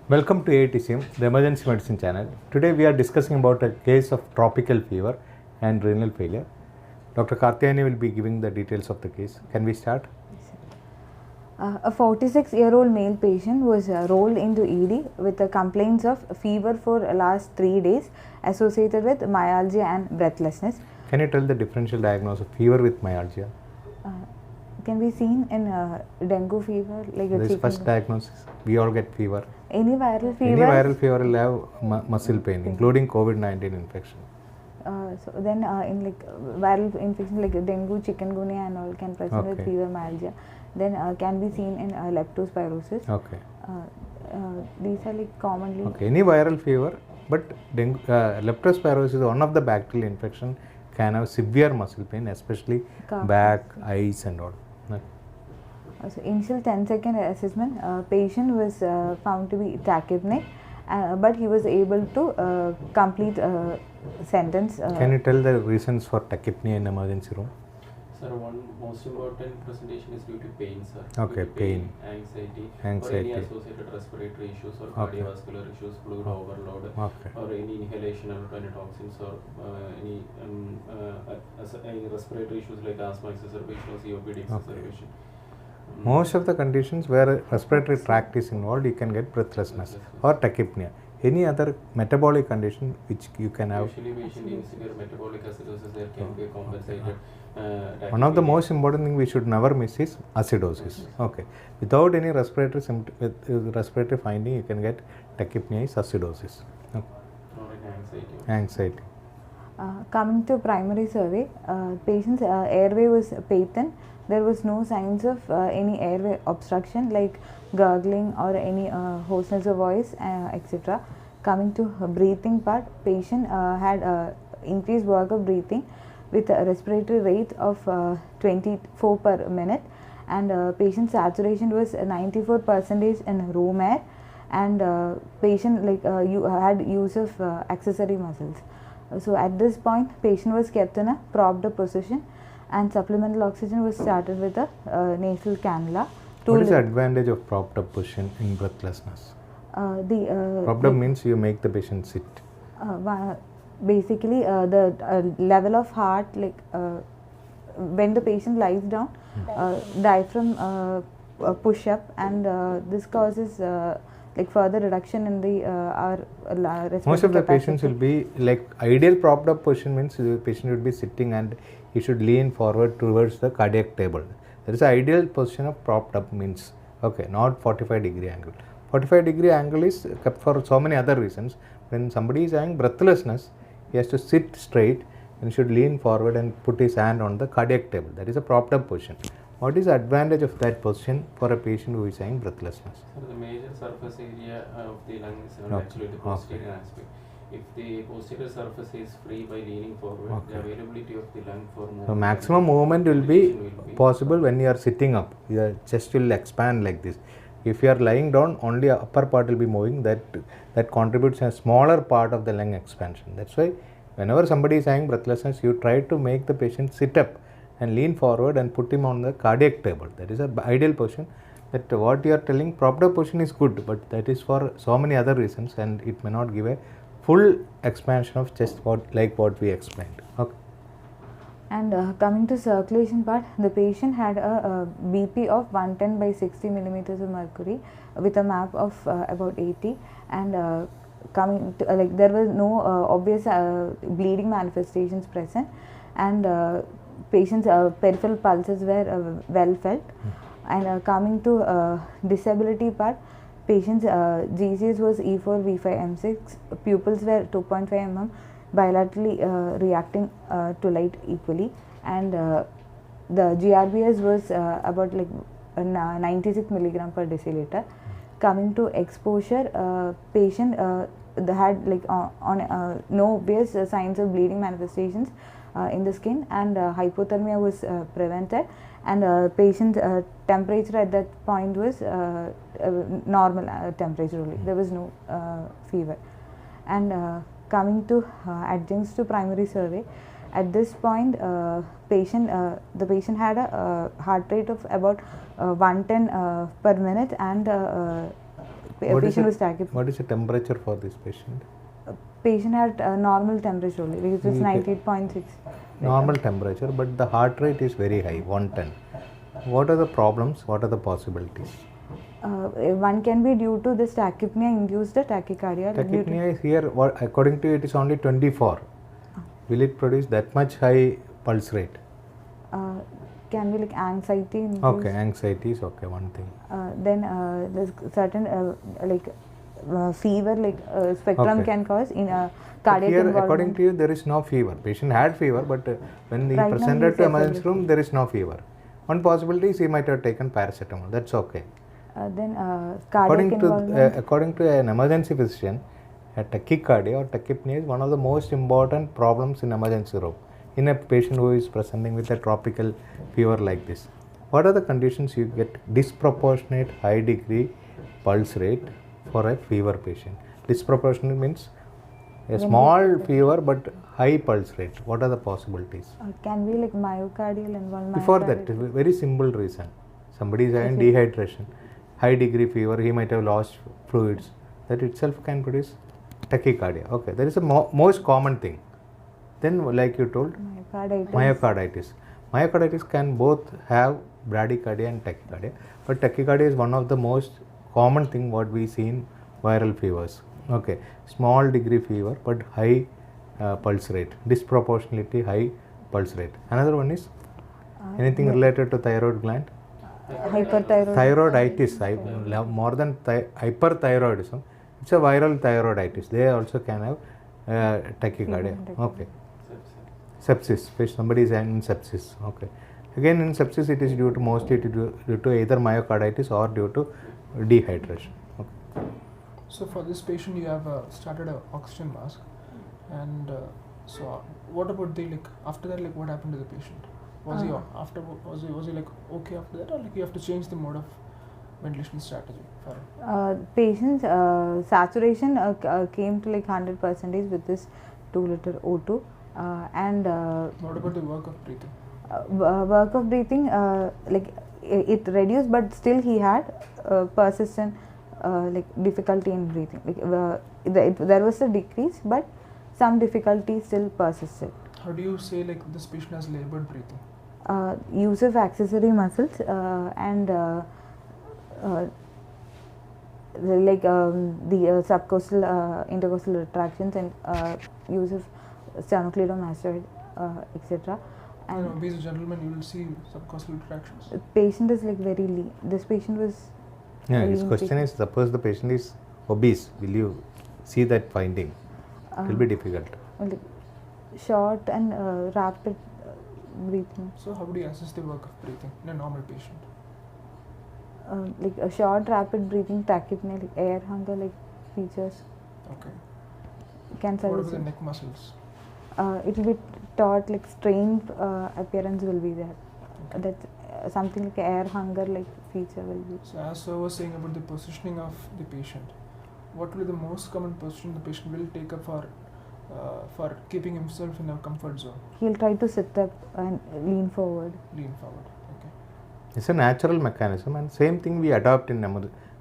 Welcome to AITCM, the emergency medicine channel. Today we are discussing about a case of tropical fever and renal failure. Dr. Karthiyani will be giving the details of the case. Can we start? A 46-year-old male patient was rolled into ED with complaints of fever for last 3 days associated with myalgia and breathlessness. Can you tell the differential diagnosis of fever with myalgia? Can be seen in dengue fever, like This is first diagnosis. We all get fever. Any viral fever. Any viral fever will have muscle pain, including COVID-19 infection. So then in like viral infection like dengue, chikungunya and all can present with fever, myalgia. Then can be seen in leptospirosis. Okay. These are like commonly. Okay. Any viral fever, but dengue, leptospirosis, one of the bacterial infection, can have severe muscle pain, especially back, eyes and all. So initial 10-second assessment, patient was found to be tachypneic, but he was able to complete sentence. Can you tell the reasons for tachypnea in emergency room? Sir, one most important presentation is due to pain, sir. Okay, pain. Anxiety, or any associated respiratory issues or cardiovascular issues, fluid overload, or any inhalation of toxins, or any respiratory issues like asthma exacerbation or COPD exacerbation. Most of the conditions where respiratory tract is involved, you can get breathlessness or tachypnea. Any other metabolic condition which you can have? Usually patient in severe metabolic acidosis, there can be a compensated one of the most important thing we should never miss is acidosis. Okay. Without any respiratory respiratory finding, you can get tachypnea is acidosis. Okay. Or anxiety. Coming to primary survey, patient's airway was patent. There was no signs of any airway obstruction like gurgling or any hoarseness of voice, etc. Coming to breathing part, patient had increased work of breathing with a respiratory rate of 24 per minute, and patient saturation was 94% in room air, and patient had use of accessory muscles. So at this point, patient was kept in a propped up position, and supplemental oxygen was started with a nasal cannula. What is the advantage of propped up position in breathlessness? Propped up means you make the patient sit. Basically, the level of heart, when the patient lies down, diaphragm push up, and this causes further reduction in the most of the patients will be like ideal propped up position means the patient should be sitting and he should lean forward towards the cardiac table. That is the ideal position of propped up means. Okay, not 45-degree angle. 45-degree angle is kept for so many other reasons. When somebody is having breathlessness, he has to sit straight and should lean forward and put his hand on the cardiac table. That is a propped up position. What is the advantage of that position for a patient who is having breathlessness? So the major surface area of the lung is actually the posterior aspect. If the posterior surface is free by leaning forward, the availability of the lung for movement. So maximum movement will be possible when you are sitting up. Your chest will expand like this. If you are lying down, only upper part will be moving. That contributes a smaller part of the lung expansion. That's why whenever somebody is having breathlessness, you try to make the patient sit up and lean forward and put him on the cardiac table. That is an ideal position. That what you are telling, propped up position is good, but that is for so many other reasons, and it may not give a full expansion of chest like what we explained. Okay. And coming to circulation part, the patient had a BP of 110 by 60 millimeters of mercury with a MAP of about 80, and coming to, there was no obvious bleeding manifestations present, and patient's peripheral pulses were well felt. And coming to disability part, patient's GCS was E4, V5, M6, pupils were 2.5 mm, bilaterally reacting to light equally, and the GRBS was about 96 milligram per deciliter. Coming to exposure, patient had no obvious signs of bleeding manifestations in the skin, and hypothermia was prevented, and patient's temperature at that point was normal temperature only. There was no fever. And coming to adjuncts to primary survey, at this point the patient had a heart rate of about 110 per minute, and patient was tachypneic. What is the temperature for this patient? Patient had normal temperature only, because it was Okay. 98.6. Normal temperature, but the heart rate is very high, 110. What are the problems? What are the possibilities? One can be due to this tachypnea induced tachycardia. like due to- Tachypnea is here, according to it is only 24. Will it produce that much high pulse rate? Can be like anxiety induced. Okay, anxiety is okay, one thing. Then there's certain fever, spectrum Okay. can cause in But cardiac here, involvement. according to you, there is no fever. Patient had fever, but when he Right now presented he to is emergency established. room, there is no fever. One possibility is he might have taken paracetamol. That's okay. Then cardiac involvement. According to an emergency physician, a tachycardia or tachypnea is one of the most important problems in emergency room in a patient who is presenting with a tropical fever like this. What are the conditions you get disproportionate high degree pulse rate for a fever patient? Disproportionate means a small fever but high pulse rate. What are the possibilities? Can be like myocardial involvement. Before that, very simple reason. Somebody is having dehydration, high degree fever, he might have lost fluids. That itself can produce tachycardia. Okay, that is the most common thing. Then, like you told, myocarditis. Myocarditis can both have bradycardia and tachycardia, but tachycardia is one of the most common thing what we see in viral fevers. Okay, small degree fever but high pulse rate, disproportionately high pulse rate. Another one is anything related to thyroid gland. hyperthyroid. Thyroiditis, more than hyperthyroidism, it's a viral thyroiditis. They also can have tachycardia. Okay. Sepsis. Somebody is in sepsis. Okay. Again, in sepsis, it is mostly due to either myocarditis or due to dehydration. Okay. So for this patient, you have started a oxygen mask, and so what about after that, what happened to the patient? Was he after was he okay after that, or you have to change the mode of ventilation strategy for him? Patient's saturation came to 100% with this 2 liter O2, and What about the work of breathing? work of breathing, it reduced, but still he had persistent difficulty in breathing. There was a decrease, but some difficulty still persisted. How do you say this patient has labored breathing? Use of accessory muscles and the subcostal intercostal retractions and use of sternocleidomastoid, etc. And an obese gentleman, you will see subcostal retractions. The patient is very lean. This patient was Yeah, a his lean question patient. is, suppose the patient is obese, will you see that finding? It will be difficult. Short and rapid breathing. So how do you assess the work of breathing in a normal patient? A short rapid breathing tachypnea, air hunger features Okay. can What about suggest the neck muscles? it will be taught strained appearance will be there. That something like air hunger feature will be. So as I was saying about the positioning of the patient, what will be the most common position the patient will take up for keeping himself in a comfort zone? He'll try to sit up and lean forward. Lean forward. Okay. It's a natural mechanism, and same thing we adopt in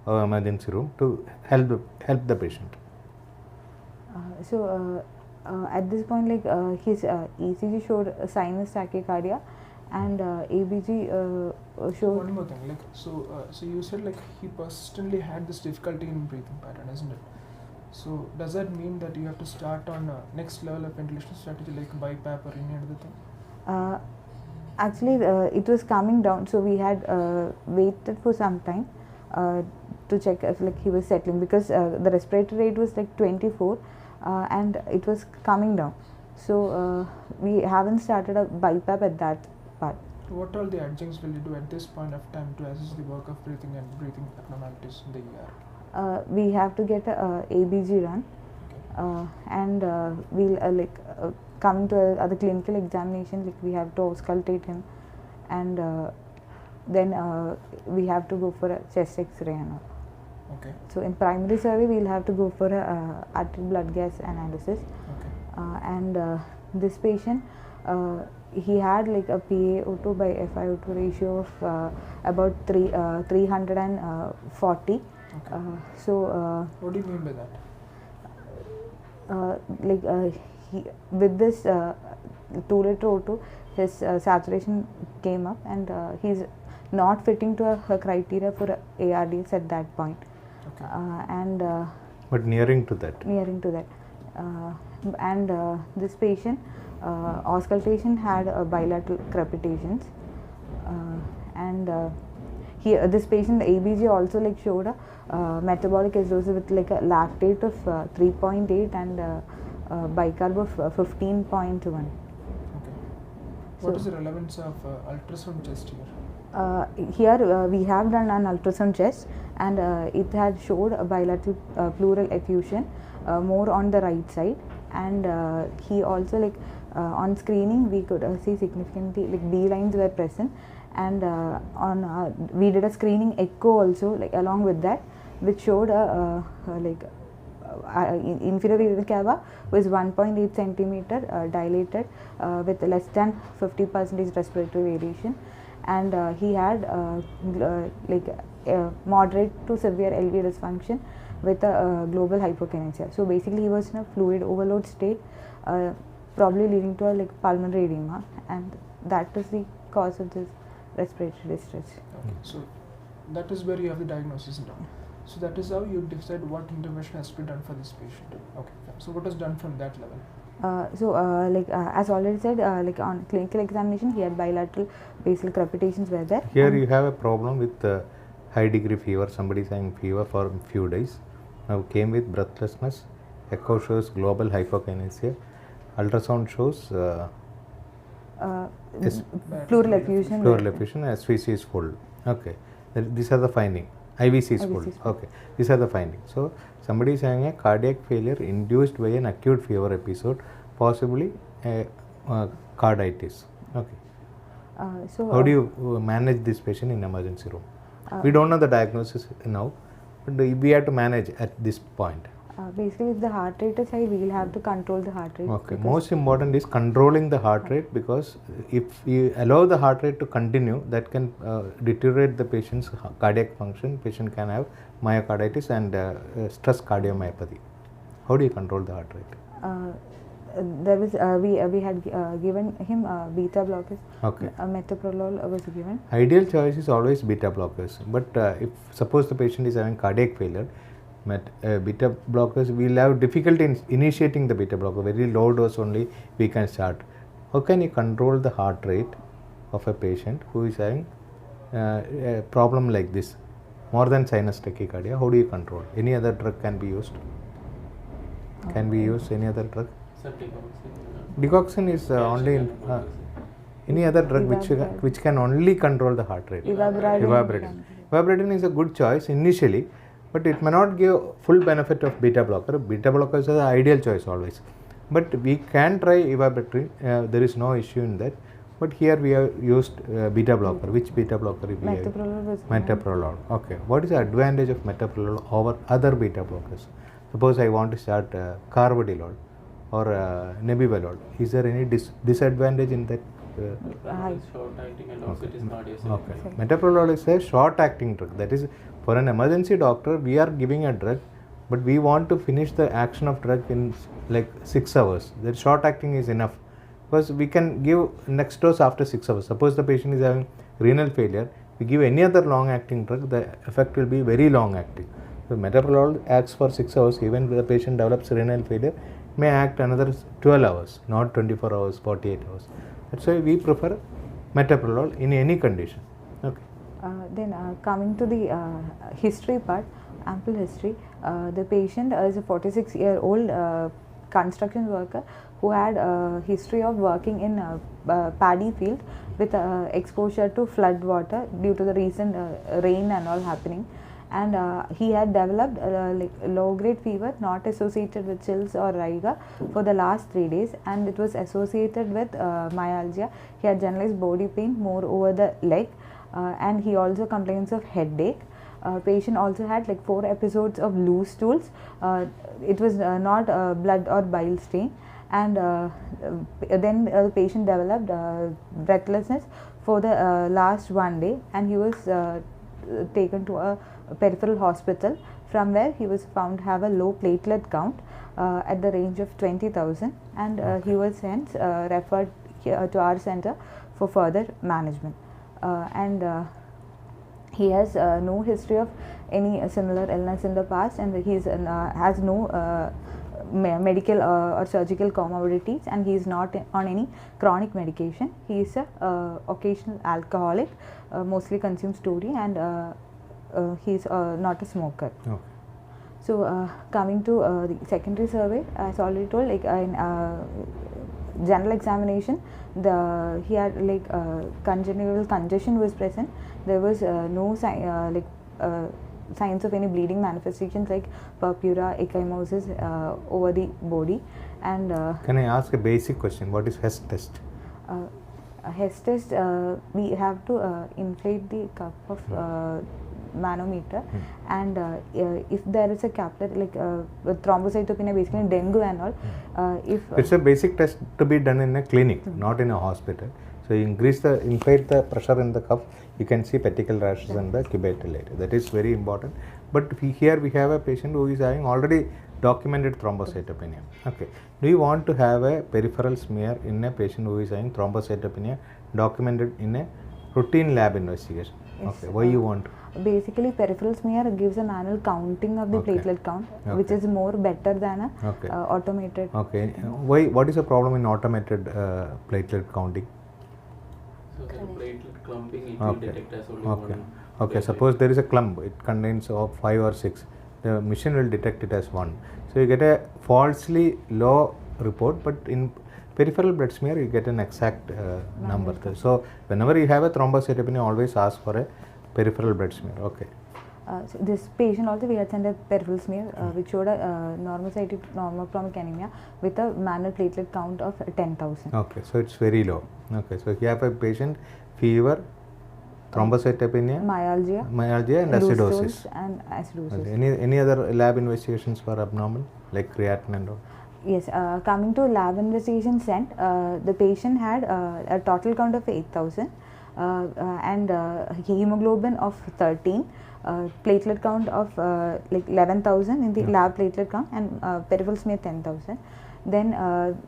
emergency room to help the patient. At this point, his ECG showed sinus tachycardia, and ABG showed. One more thing, so you said he persistently had this difficulty in breathing pattern, isn't it? So does that mean that you have to start on next level of ventilation strategy like BiPAP or any other thing? Actually, it was coming down, so we had waited for some time to check if he was settling, because the respiratory rate was 24 and it was coming down. So we haven't started a BiPAP at that part. What all the adjuncts will you do at this point of time to assess the work of breathing and breathing abnormalities in the ER? We have to get a ABG run, and we'll coming to other clinical examination, we have to auscultate him, and then we have to go for a chest X-ray and all. Okay. So in primary survey, we'll have to go for a arterial blood gas analysis. Okay. And this patient, he had a PaO2 by FiO2 ratio of about 340, Okay. What do you mean by that? Like with this 2 liter O2, his saturation came up, and he's not fitting to a criteria for ARDS at that point. Okay. And But nearing to that. nearing to that. And this patient, auscultation had bilateral crepitations, and this patient, the ABG also like showed a metabolic acidosis with like a lactate of 3.8 and bicarb of 15.1. Okay. What So- is the relevance of ultrasound chest here? Here we have done an ultrasound chest, and it had showed a bilateral pleural effusion more on the right side, and he also like on screening we could see significantly like B lines were present, and we did a screening echo also like along with that, which showed inferior renal cava was 1.8 centimeter dilated with less than 50% respiratory variation, and he had moderate to severe LV dysfunction with a global hypokinesia. So basically he was in a fluid overload state, probably leading to a like pulmonary edema, and that is the cause of this respiratory distress. Okay. So that is where you have the diagnosis now. So that is how you decide what intervention has to be done for this patient. Okay. So what is done from that level? As already said, like on clinical examination, he had bilateral basal crepitations were there. Here and you have a problem with high degree fever. Somebody is having fever for a few days. Now came with breathlessness. Echo shows global hypokinesia. Ultrasound shows yes, pleural effusion. pleural effusion. SVC is full. Okay, these are the finding. IVC is full. IVC is full. Okay, these are the findings. So somebody is having a cardiac failure induced by an acute fever episode, possibly a carditis. Okay. How do you manage this patient in emergency room? We don't know the diagnosis now, but we have to manage at this point. Basically, if the heart rate is high, we will have to control the heart rate. Okay. because- Most important is controlling the heart rate, because if you allow the heart rate to continue, that can deteriorate the patient's cardiac function. Patient can have myocarditis and stress cardiomyopathy. How do you control the heart rate? There was we had given him beta blockers. Okay. Metoprolol was given. Ideal choice is always beta blockers, but if suppose the patient is having cardiac failure, beta blockers, we will have difficulty in initiating the beta blocker. Very low dose only we can start. How can you control the heart rate of a patient who is having a problem like this, more than sinus tachycardia? How do you control? Any other drug can be used? Can we use any other drug? Digoxin is only in, any other drug Evaporatin. which can only control the heart rate. Evaporatin. Evaporatin is a good choice initially, but it may not give full benefit of beta blocker. Beta blockers are the ideal choice always, but we can try evaporatin. There is no issue in that. But here we have used beta blocker. Which beta blocker we have? Metoprolol was given. Metoprolol. Okay. What is the advantage of metoprolol over other beta blockers? Suppose I want to start carvedilol or nebivolol. Is there any disadvantage in that? High. Short acting and also it is cardiac. Okay. Metoprolol is a short-acting drug. That is, for an emergency doctor, we are giving a drug, but we want to finish the action of drug in like 6 hours. That short-acting is enough, because we can give next dose after 6 hours. Suppose the patient is having renal failure, we give any other long-acting drug, the effect will be very long-acting. So metoprolol acts for 6 hours. Even if the patient develops renal failure, may act another 12 hours, not 24 hours, 48 hours. That's why we prefer metoprolol in any condition. Okay. Then coming to the history part, ample history. The patient is a 46-year-old construction worker who had a history of working in paddy field with exposure to flood water due to the recent rain and all happening. And he had developed like low-grade fever not associated with chills or rigor for the last 3 days, and it was associated with myalgia. He had generalized body pain more over the leg, and he also complains of headache. Patient also had like 4 episodes of loose stools. It was not blood or bile stain, and then the patient developed breathlessness for the last 1 day, and he was taken to a peripheral hospital, from where he was found to have a low platelet count at the range of 20,000, and he was hence referred here to our center for further management. He has no history of any similar illness in the past, and he has no medical or surgical comorbidities, and he is not on any chronic medication. He is a occasional alcoholic, mostly consumes turi, and he is not a smoker. Okay. So coming to the secondary survey, as already told, like in general examination, he had like congenital congestion was present. There was no signs of any bleeding manifestations like purpura, ecchymosis over the body, and Can I ask a basic question? What is Hess test? a Hess test, we have to inflate the cup of manometer, and if there is a capillary with thrombocytopenia, basically dengue and all, if It's a basic test to be done in a clinic, not in a hospital. So you inflate the pressure in the cuff, you can see petechial rashes and the cubital area. That is very important. But here we have a patient who is having already documented thrombocytopenia. Okay. Do you want to have a peripheral smear in a patient who is having thrombocytopenia documented in a routine lab investigation? Yes, Okay. Why you want? basically peripheral smear gives a manual counting of the Okay. platelet count, which Okay. is more better than a Okay. automated. Okay. Why? What is the problem in automated platelet counting? So the platelet clumping it Okay. will detect as only Okay. one. Okay. platelet. Suppose there is a clump. It contains of 5 or 6. The machine will detect it as 1. So you get a falsely low report, but in peripheral blood smear you get an exact number. So whenever you have a thrombocytopenia, always ask for a peripheral blood smear. Okay. So this patient also, we had sent a peripheral smear which showed a normocytic normochromic anemia with a manual platelet count of 10,000. Okay. So it's very low. Okay. So you have a patient, fever, thrombocytopenia, myalgia and loose acidosis. stools and acidosis. Okay. Any other lab investigations for abnormal like creatinine and all? Yes, coming to lab investigation sent, the patient had a total count of 8,000 and hemoglobin of 13, platelet count of like 11,000 in the lab platelet count, and peripheral smear 10,000. Then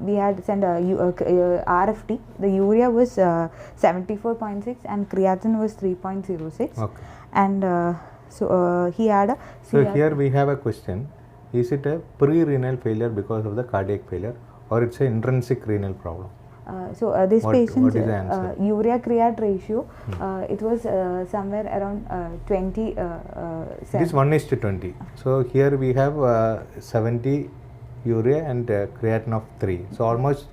we had sent RFT. The urea was 74.6 and creatinine was 3.06. Okay. And so he had a So CR here we have a question. Is it a pre-renal failure because of the cardiac failure, or it's an intrinsic renal problem? This What patient's is the answer? urea creat ratio, it was somewhere around 20. It is 1:20. So here we have 70 urea and creatinine of 3. So almost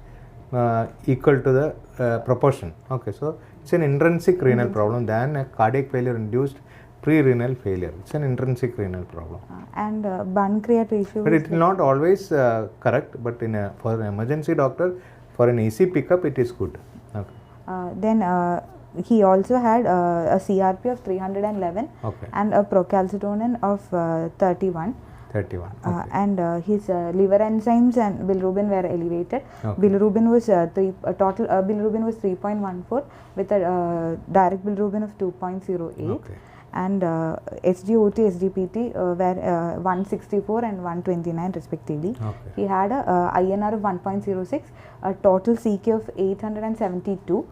equal to the proportion. Okay, so it's an intrinsic renal problem than a cardiac failure induced pre-renal failure. It's an intrinsic renal problem. And bun creat ratio. But was it will not always correct. But for an emergency doctor, for an easy pickup, it is good. Okay. Then he also had a CRP of 311 Okay. and a procalcitonin of 31. 31. Okay. And his liver enzymes and bilirubin were elevated. Okay. Bilirubin was total bilirubin was 3.14 with a direct bilirubin of 2.08. Okay. And SGOT, SGPT were 164 and 129 respectively. Okay. He had a INR of 1.06, a total CK of 872.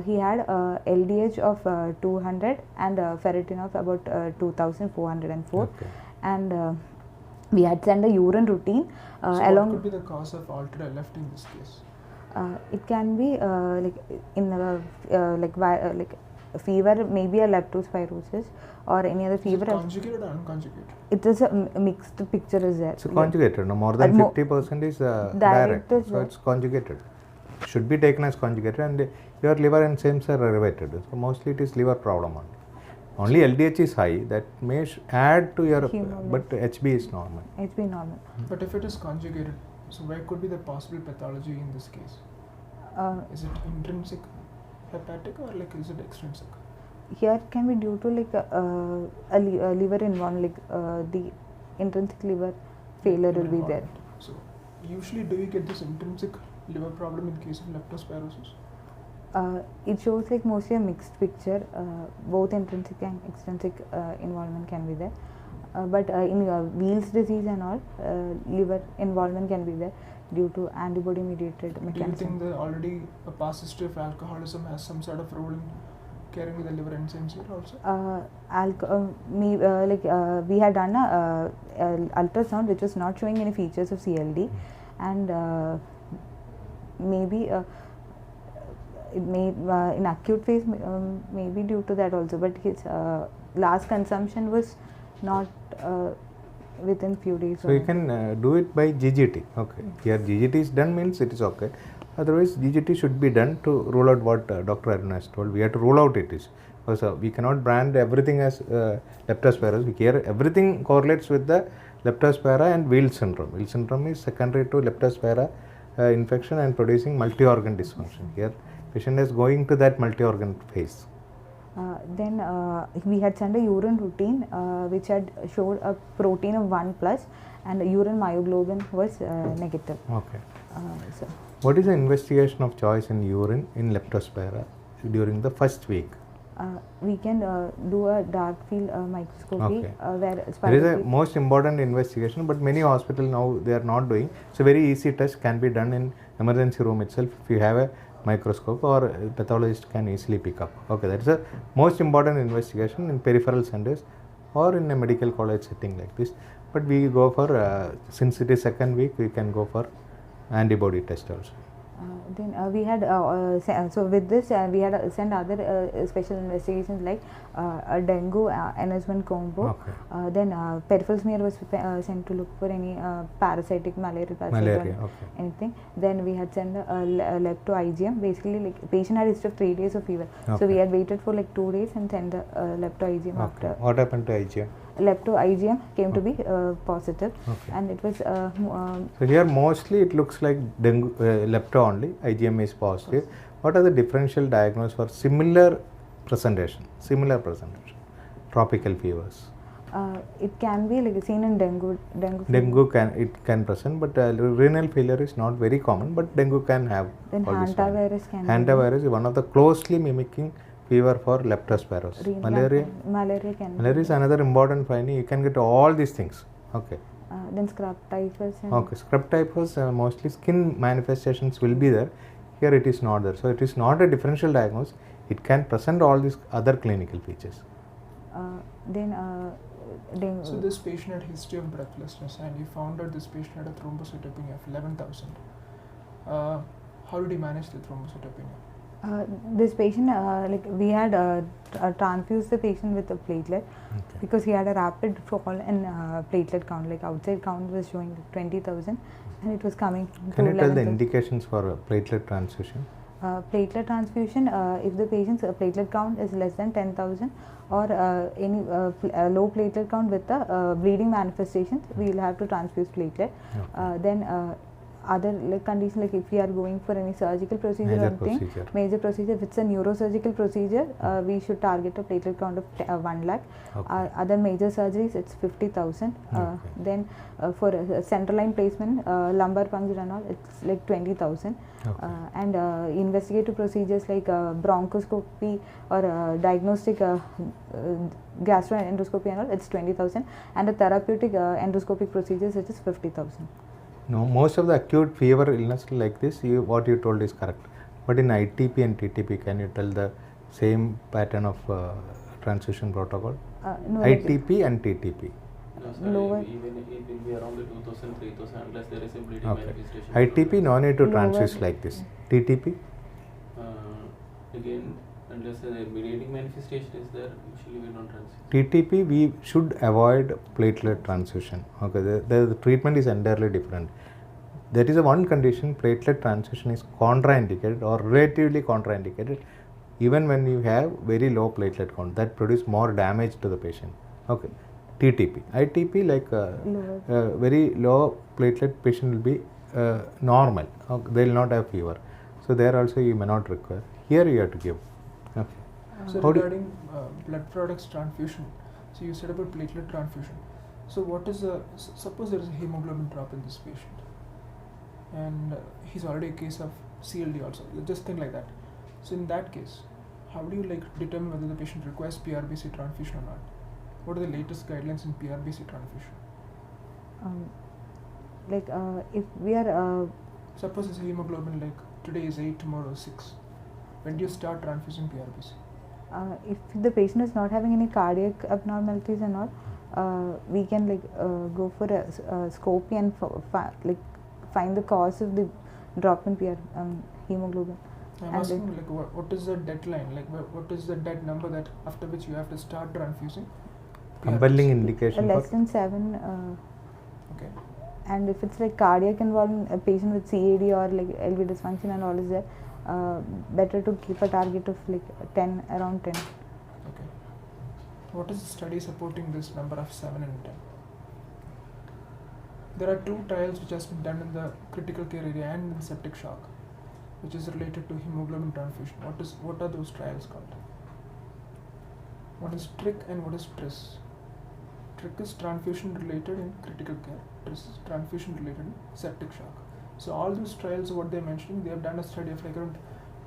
He had LDH of 200 and ferritin of about 2404. Okay. And we had sent a urine routine So along. what could be the cause of altered LFT in this case? It can be like in like fever, maybe a leptospirosis or any other Is it fever. conjugated or unconjugated? It is a mixed picture is there. It's conjugated. No, more than mo- 50% is direct direct. is So there. it's conjugated. Should be taken as conjugated, and your liver enzymes are elevated. So mostly it is liver problem only. Only LDH is high. That may add to your, Hemoglobin. but HB is normal. HB normal. But if it is conjugated, so where could be the possible pathology in this case? Is it intrinsic hepatic or like is it extrinsic? Here it can be due to like a liver involved, like the intrinsic liver failure will be there. So usually do we get this intrinsic liver problem in case of leptospirosis? It shows like mostly a mixed picture. Both intrinsic and extrinsic involvement can be there. But in Weil's disease and all, liver involvement can be there due to antibody mediated Do you mechanism. think that already a past history of alcoholism has some sort of role in carrying with the liver enzymes here also? We had done a ultrasound which was not showing any features of CLD, and maybe it may in acute phase maybe due to that also, but his last consumption was not within few days. So you can do it by GGT. Okay. Here GGT is done means it is okay. Otherwise GGT should be done to rule out what Dr. Arun has told. We have to rule out it is because we cannot brand everything as leptospira. Here everything correlates with the leptospira and Weil syndrome. Weil syndrome is secondary to leptospira infection and producing multi-organ dysfunction. Here patient is going to that multi-organ phase. Then we had sent a urine routine which had showed a protein of 1+, and urine myoglobin was negative. Okay. So What is the investigation of choice in urine in leptospira during the first week? we can do a dark field microscopy Okay. where There is a spirometry- most important investigation, but many hospitals now they are not doing. So very easy test can be done in emergency room itself if you have a microscope, or a pathologist can easily pick up. Okay, that is a most important investigation in peripheral centers or in a medical college setting like this. But we go for since it is second week, we can go for antibody test also. Then we had so with this we had sent other special investigations like a dengue NS1 combo. Okay. Then peripheral smear was sent to look for any parasitic malaria Malaria. or Okay. anything. Then we had sent lepto IgM. Basically, like patient had history of 3 days of fever, so Okay. we had waited for like 2 days and sent the lepto IgM Okay. after. What happened to IgM? Lepto IgM came to be positive, Okay. and it was So here mostly it looks like dengue, lepto only, IgM is positive. What are the differential diagnosis for similar presentation? Tropical fevers. it can be like seen in dengue. Dengue can present, but renal failure is not very common. But dengue can have. Then all this one. hantavirus can be Hantavirus is one of the closely mimicking fever for leptospirosis. renal Malaria. Malaria can be. Malaria is another important finding. You can get all these things. Okay. Then scrub typhus and Okay, scrub typhus mostly skin manifestations will be there. Here it is not there. So it is not a differential diagnosis. It can present all these other clinical features. then dengue. So this patient had history of breathlessness, and you found out this patient had a thrombocytopenia of 11,000. How did he manage the thrombocytopenia? This patient, like we had transfused the patient with a platelet Okay. because he had a rapid fall in platelet count. Like outside count was showing 20,000, and it was coming Can to you tell the 11,000. indications for platelet transfusion? Platelet transfusion, if the patient's platelet count is less than 10,000 or any low platelet count with the bleeding manifestations, we will have to transfuse platelet. Okay. Then other like conditions, like if we are going for any surgical procedure Major or anything, procedure. major procedure, if it's a neurosurgical procedure, we should target a platelet count of 1 lakh. Okay. Other major surgeries, it's 50,000. Okay. Then for central line placement, lumbar puncture and all, it's like 20,000. Okay. And investigative procedures like bronchoscopy or diagnostic gastroendoscopy and all, it's 20,000. And the therapeutic endoscopic procedures, it is 50,000. No, most of the acute fever illness like this, what you told is correct. But in ITP and TTP, can you tell the same pattern of transfusion protocol? No, like- ITP and TTP. No, sir, Lower- even it will be around the 2,000, 3,000 unless there is a bleeding Okay. manifestation. ITP, no need to Lower- transfuse like this. TTP, Again, unless a mediating manifestation is there, usually we don't transfuse. TTP, we should avoid platelet transfusion. Okay, the treatment is entirely different. There is a one condition, platelet transfusion is contraindicated or relatively contraindicated even when you have very low platelet count. That produce more damage to the patient. Okay, TTP. ITP, like Lower. very low platelet patient will be normal. Okay, they will not have fever. So there also you may not require. Here you have to give. Okay. So How do- regarding blood products transfusion, so you said about platelet transfusion. So what is the suppose there is a hemoglobin drop in this patient, and he's already a case of CLD also. Just think like that. So in that case, how do you like determine whether the patient requires PRBC transfusion or not? What are the latest guidelines in PRBC transfusion? If we are Suppose it's a hemoglobin like today is 8, tomorrow is 6. When do you start transfusing PRBC? if the patient is not having any cardiac abnormalities and all, we can go for a scopy and find the cause of the drop in hemoglobin. I'm And asking like what is the deadline? Like what is the dead number that after which you have to start transfusing? Compelling PRBC? indication Less for than 7. Okay. And if it's like cardiac involvement, a patient with CAD or like LV dysfunction and all is there, better to keep a target of like 10, around 10. Okay. What is the study supporting this number of 7 and 10? There are 2 trials which has been done in the critical care area and in septic shock, which is related to hemoglobin transfusion. What are those trials called? One is TRIC and what is TRIS? TRIC is transfusion related in critical care. TRIS is transfusion related in septic shock. So all those trials, what they're mentioning, they have done a study of like around,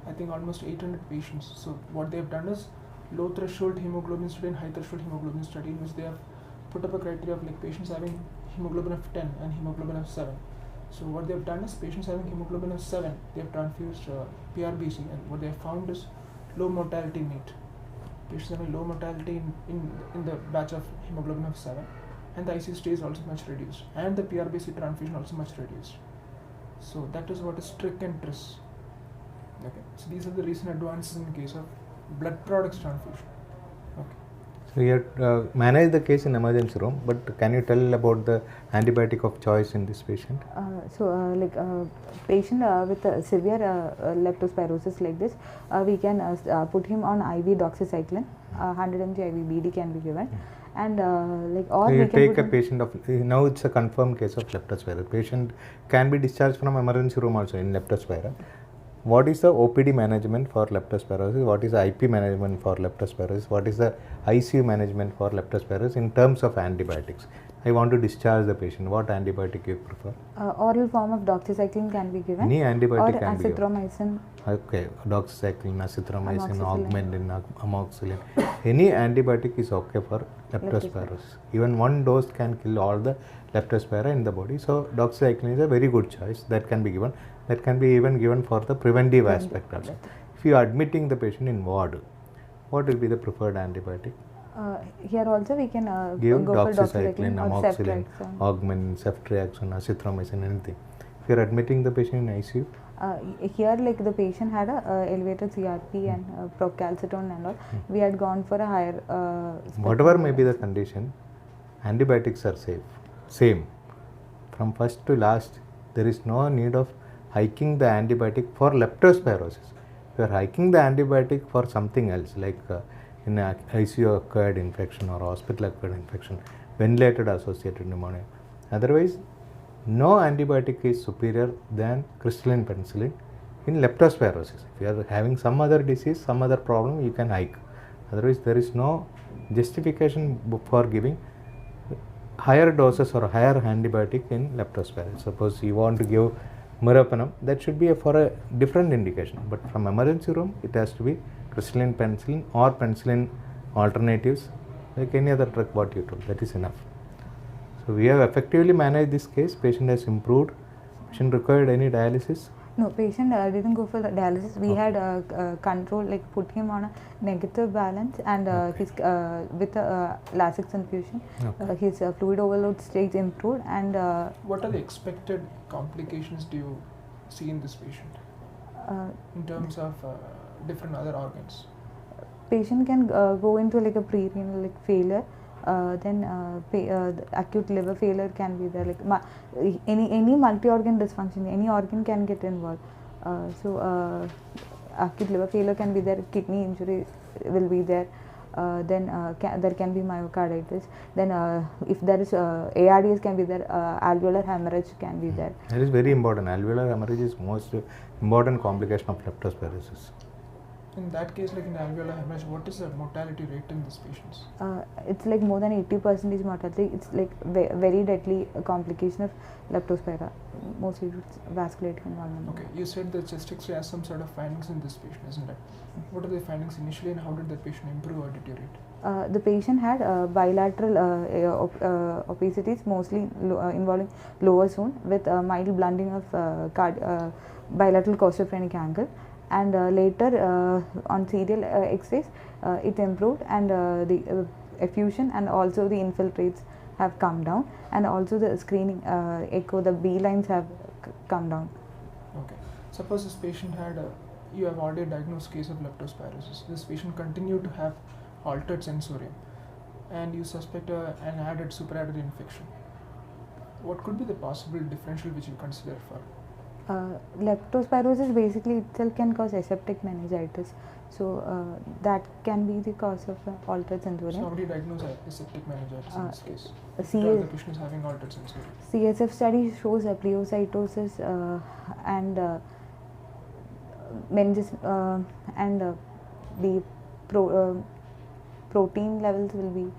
I think almost 800 patients. So what they have done is low threshold hemoglobin study and high threshold hemoglobin study, in which they have put up a criteria of like patients having hemoglobin of 10 and hemoglobin of 7. So what they have done is patients having hemoglobin of 7, they have transfused PRBC, and what they have found is low mortality meat. Patients having low mortality in the batch of hemoglobin of 7, and the ICU stay is also much reduced, and the PRBC transfusion also much reduced. So that is what is TRIC and TRIS. Okay. So these are the recent advances in the case of blood products transfusion. Okay. So you have managed the case in emergency room, but can you tell about the antibiotic of choice in this patient? Patient with severe leptospirosis like this, we can put him on IV doxycycline. 100 mg IV BD can be given, and or So we you can take put a him- patient of, now it's a confirmed case of leptospira. Patient can be discharged from emergency room also in leptospira. What is the OPD management for leptospirosis? What is the IP management for leptospirosis? What is the ICU management for leptospirosis in terms of antibiotics? I want to discharge the patient. What antibiotic you prefer? oral form of doxycycline can be given, Any antibiotic or can be given. azithromycin. Okay, doxycycline, azithromycin, Amoxicillin. augmentin, amoxicillin. Any antibiotic is okay for leptospirosis. Even one dose can kill all the leptospira in the body. So doxycycline is a very good choice that can be given. That can be even given for the preventive aspect also. If you are admitting the patient in ward, what will be the preferred antibiotic? Here also we can Give go for doxycycline, or amoxicillin, ceftriaxone. augmentin, ceftriaxone, azithromycin, anything. If you are admitting the patient in ICU, Here the patient had a elevated CRP and procalcitone and all. We had gone for a higher whatever may be the condition, antibiotics are safe. Same. From first to last, there is no need of hiking the antibiotic for leptospirosis. If you are hiking the antibiotic for something else, like in a ICU acquired infection or hospital acquired infection, ventilated associated pneumonia. Otherwise, no antibiotic is superior than crystalline penicillin in leptospirosis. If you are having some other disease, some other problem, you can hike. Otherwise, there is no justification for giving higher doses or higher antibiotic in leptospirosis. Suppose you want to give meropenem, that should be for a different indication. But from emergency room, it has to be crystalline penicillin or penicillin alternatives, like any other drug what you told. That is enough. So we have effectively managed this case. Patient has improved. Patient required any dialysis? No, patient didn't go for the dialysis. We had control, like put him on a negative balance, and his with Lasix infusion, his fluid overload stage improved, and What are the expected complications do you see in this patient in terms of different other organs? patient can go into like a pre-renal failure. Then acute liver failure can be there, like any multi-organ dysfunction, any organ can get involved. Acute liver failure can be there, kidney injury will be there, then there can be myocarditis, then if there is ARDS can be there, alveolar hemorrhage can be there. That is very important. Alveolar hemorrhage is most important complication of leptospirosis. In that case, like in alveolar hemorrhage, what is the mortality rate in these patients? It's like more than 80% mortality. It's like very deadly complication of leptospira, mostly it's vasculitic involvement. Okay, you said the chest X-ray has some sort of findings in this patient, isn't it? What are the findings initially, and how did the patient improve or deteriorate? The patient had bilateral obesities, mostly involving lower zone, with mild blunting of bilateral costophrenic angle. And later on serial X-rays, it improved, and the effusion and also the infiltrates have come down, and also the screening echo, the B lines have come down. Okay. Suppose this patient had you have already diagnosed case of leptospirosis. This patient continued to have altered sensorium, and you suspect an added superadded infection. What could be the possible differential which you consider for? Leptospirosis basically itself can cause aseptic meningitis, so that can be the cause of altered So sensorium. how do you diagnose aseptic meningitis in this case? C- Because the patient is having altered sensorium. CSF study shows pleocytosis and meninges and the protein levels will be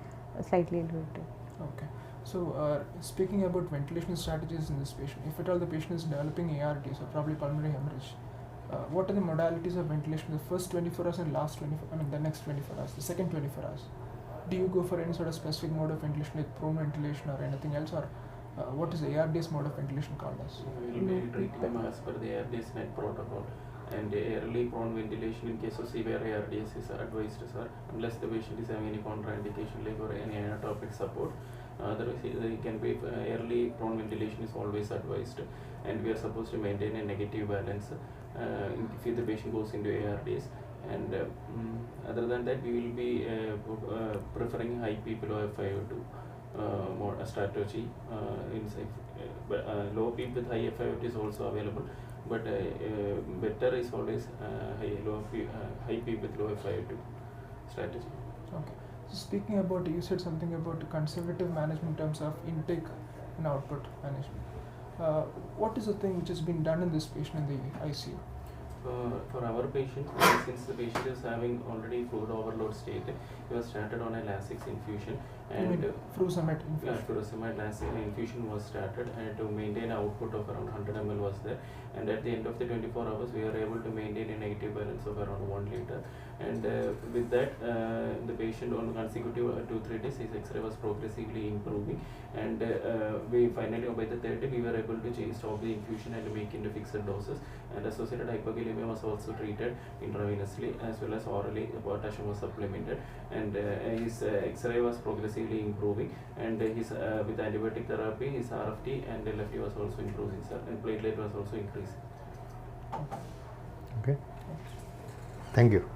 slightly elevated. Okay. So speaking about ventilation strategies in this patient, if at all the patient is developing ARDS, so probably pulmonary hemorrhage, what are the modalities of ventilation? The first 24 hours and last 24, the next 24 hours, the second 24 hours. Do you go for any sort of specific mode of ventilation like prone ventilation or anything else, or what is the ARDS mode of ventilation called as? We will be treating them as per the ARDS net protocol. And early prone ventilation in case of severe ARDS is advised, sir, unless the patient is having any contraindication like or any inotropic support. Otherwise, it can be early prone ventilation is always advised, and we are supposed to maintain a negative balance if the patient goes into ARDS. And other than that, we will be preferring high P below FiO2 more strategy. Low P with high FiO2 is also available, but better is always high P with low FiO2 strategy. Okay. So speaking about, you said something about conservative management in terms of intake and output management. What is the thing which has been done in this patient in the ICU? For our patient, since the patient is having already fluid overload state, he was started on a Lasix infusion, and furosemide infusion. Furosemide Lasix infusion was started, and to maintain output of around 100 ml was there, and at the end of the 24 hours we were able to maintain a negative balance of around 1 liter, and with that the patient on consecutive 2-3 days his X-ray was progressively improving, and we finally by the third day we were able to stop the infusion and make into fixed doses, and associated hypokalemia was also treated intravenously as well as orally. Potassium was supplemented, and his X-ray was progressively improving, and his with antibiotic therapy his RFT and LFT was also improving, sir, and platelet was also increasing. Okay. Thank you.